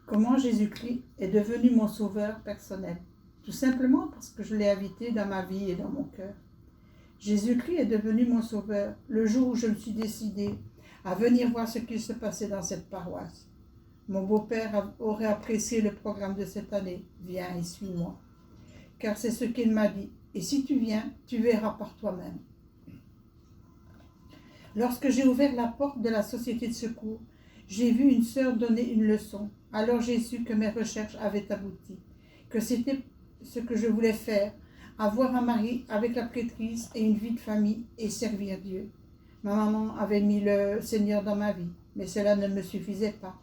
Comment Jésus-Christ est devenu mon sauveur personnel? Tout simplement parce que je l'ai invité dans ma vie et dans mon cœur. Jésus-Christ est devenu mon sauveur le jour où je me suis décidée à venir voir ce qu'il se passait dans cette paroisse. Mon beau-père aurait apprécié le programme de cette année. Viens et suis-moi. Car c'est ce qu'il m'a dit. Et si tu viens, tu verras par toi-même. Lorsque j'ai ouvert la porte de la société de secours, j'ai vu une sœur donner une leçon. Alors j'ai su que mes recherches avaient abouti, que c'était ce que je voulais faire, avoir un mari avec la prêtrise et une vie de famille et servir Dieu. Ma maman avait mis le Seigneur dans ma vie, mais cela ne me suffisait pas.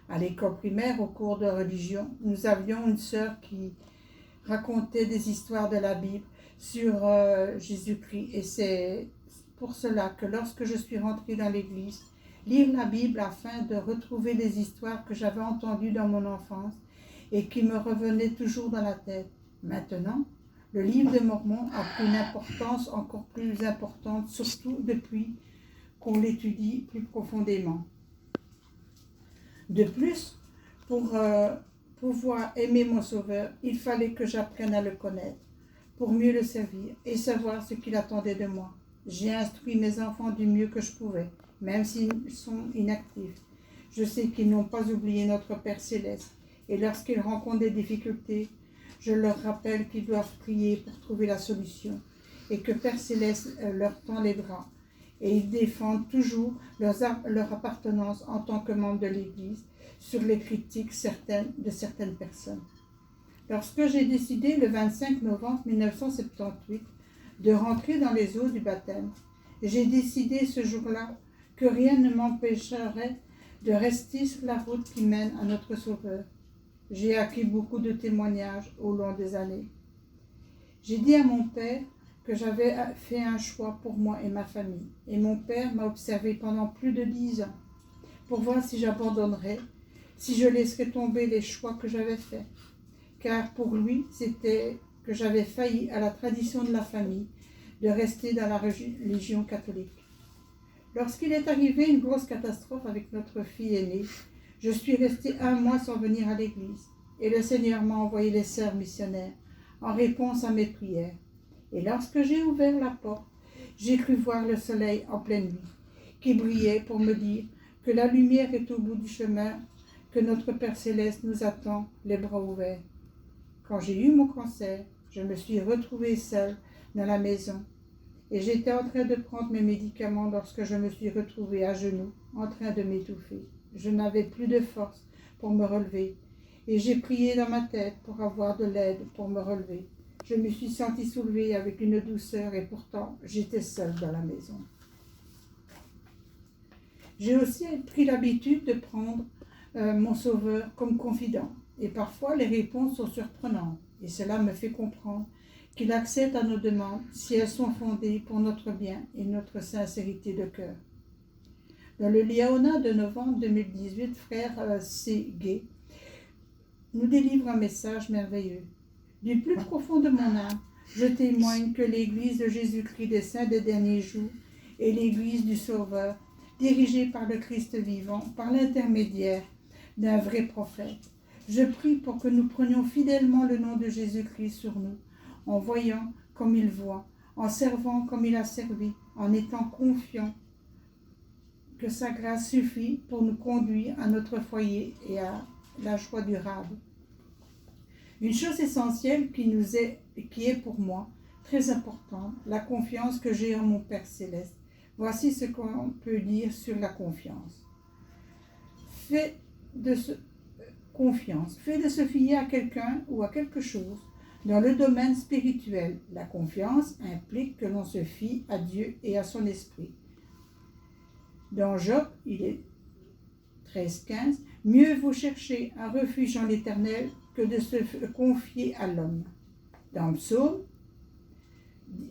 À l'école primaire, au cours de religion, nous avions une sœur qui racontait des histoires de la Bible sur Jésus-Christ. Et c'est pour cela que lorsque je suis rentrée dans l'église, lire la Bible afin de retrouver les histoires que j'avais entendues dans mon enfance et qui me revenaient toujours dans la tête. Maintenant, le livre de Mormon a pris une importance encore plus importante, surtout depuis qu'on l'étudie plus profondément. De plus, pour pouvoir aimer mon Sauveur, il fallait que j'apprenne à le connaître, pour mieux le servir et savoir ce qu'il attendait de moi. J'ai instruit mes enfants du mieux que je pouvais, même s'ils sont inactifs. Je sais qu'ils n'ont pas oublié notre Père Céleste, et lorsqu'ils rencontrent des difficultés, je leur rappelle qu'ils doivent prier pour trouver la solution, et que Père Céleste leur tend les bras, et ils défendent toujours leur appartenance en tant que membres de l'Église sur les critiques de certaines personnes. Lorsque j'ai décidé le 25 novembre 1978 de rentrer dans les eaux du baptême, j'ai décidé ce jour-là que rien ne m'empêcherait de rester sur la route qui mène à notre Sauveur. J'ai acquis beaucoup de témoignages au long des années. J'ai dit à mon père que j'avais fait un choix pour moi et ma famille. Et mon père m'a observé pendant plus de 10 ans pour voir si j'abandonnerais, si je laisserais tomber les choix que j'avais faits. Car pour lui, c'était que j'avais failli à la tradition de la famille de rester dans la religion catholique. Lorsqu'il est arrivé une grosse catastrophe avec notre fille aînée, je suis restée 1 mois sans venir à l'église. Et le Seigneur m'a envoyé les sœurs missionnaires en réponse à mes prières. Et lorsque j'ai ouvert la porte, j'ai cru voir le soleil en pleine nuit, qui brillait pour me dire que la lumière est au bout du chemin, que notre Père Céleste nous attend, les bras ouverts. Quand j'ai eu mon cancer, je me suis retrouvée seule dans la maison. Et j'étais en train de prendre mes médicaments lorsque je me suis retrouvée à genoux, en train de m'étouffer. Je n'avais plus de force pour me relever. Et j'ai prié dans ma tête pour avoir de l'aide pour me relever. Je me suis sentie soulevée avec une douceur et pourtant j'étais seule dans la maison. J'ai aussi pris l'habitude de prendre mon Sauveur comme confident. Et parfois les réponses sont surprenantes. Et cela me fait comprendre qu'il accepte à nos demandes si elles sont fondées pour notre bien et notre sincérité de cœur. Dans le Liaona de novembre 2018, frère C. Gay nous délivre un message merveilleux. Du plus profond de mon âme, je témoigne que l'Église de Jésus-Christ des Saints des derniers jours est l'Église du Sauveur, dirigée par le Christ vivant, par l'intermédiaire d'un vrai prophète. Je prie pour que nous prenions fidèlement le nom de Jésus-Christ sur nous, en voyant comme il voit, en servant comme il a servi, en étant confiants que sa grâce suffit pour nous conduire à notre foyer et à la joie durable. Une chose essentielle qui est pour moi très importante, la confiance que j'ai en mon Père Céleste. Voici ce qu'on peut dire sur la confiance. Fais de se fier à quelqu'un ou à quelque chose. Dans le domaine spirituel, la confiance implique que l'on se fie à Dieu et à son esprit. Dans Job, il est 13-15, mieux vaut chercher un refuge en l'Éternel que de se confier à l'homme. Dans Psaume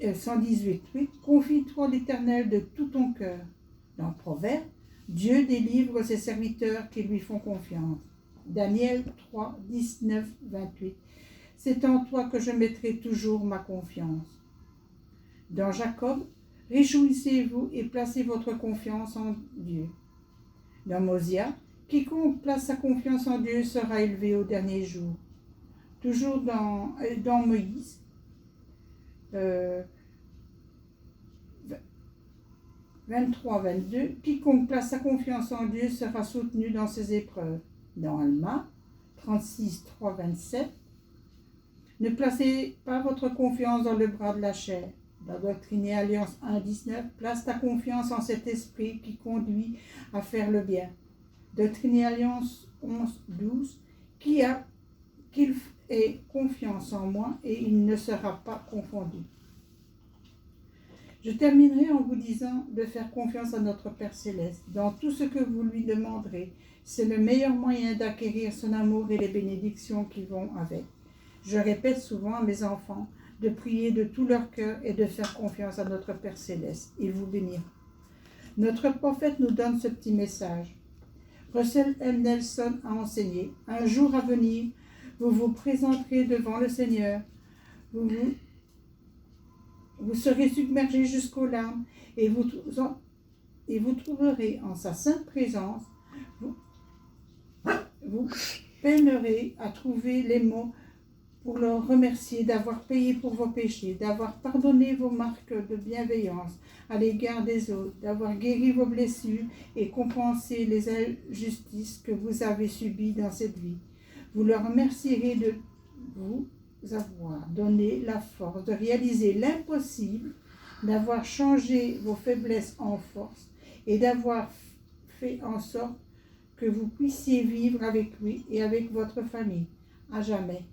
118:8, confie-toi l'Éternel de tout ton cœur. Dans Proverbe, Dieu délivre ses serviteurs qui lui font confiance. Daniel 3:19-28, c'est en toi que je mettrai toujours ma confiance. Dans Jacob, réjouissez-vous et placez votre confiance en Dieu. Dans Mosia, Quiconque place sa confiance en Dieu sera élevé au dernier jour. Toujours dans Moïse, 23-22, quiconque place sa confiance en Dieu sera soutenu dans ses épreuves. Dans Alma, 36-3-27, ne placez pas votre confiance dans le bras de la chair. Dans Doctrine et Alliance 1-19, place ta confiance en cet esprit qui conduit à faire le bien. Doctrine et Alliance 11-12, qu'il ait confiance en moi et il ne sera pas confondu. Je terminerai en vous disant de faire confiance à notre Père Céleste dans tout ce que vous lui demanderez. C'est le meilleur moyen d'acquérir son amour et les bénédictions qui vont avec. Je répète souvent à mes enfants de prier de tout leur cœur et de faire confiance à notre Père Céleste. Il vous bénira. Notre prophète nous donne ce petit message. Russell M. Nelson a enseigné. Un jour à venir, vous vous présenterez devant le Seigneur. Vous serez submergé jusqu'aux larmes et vous trouverez en sa sainte présence. Vous peinerez à trouver les mots pour le remercier d'avoir payé pour vos péchés, d'avoir pardonné vos marques de bienveillance à l'égard des autres, d'avoir guéri vos blessures et compensé les injustices que vous avez subies dans cette vie. Vous leur remercierez de vous avoir donné la force de réaliser l'impossible, d'avoir changé vos faiblesses en force et d'avoir fait en sorte que vous puissiez vivre avec lui et avec votre famille à jamais.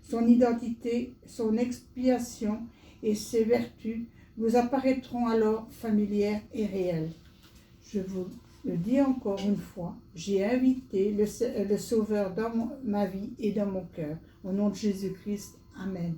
Son identité, son expiation et ses vertus vous apparaîtront alors familières et réelles. Je vous le dis encore une fois, j'ai invité le Sauveur dans ma vie et dans mon cœur. Au nom de Jésus-Christ, Amen.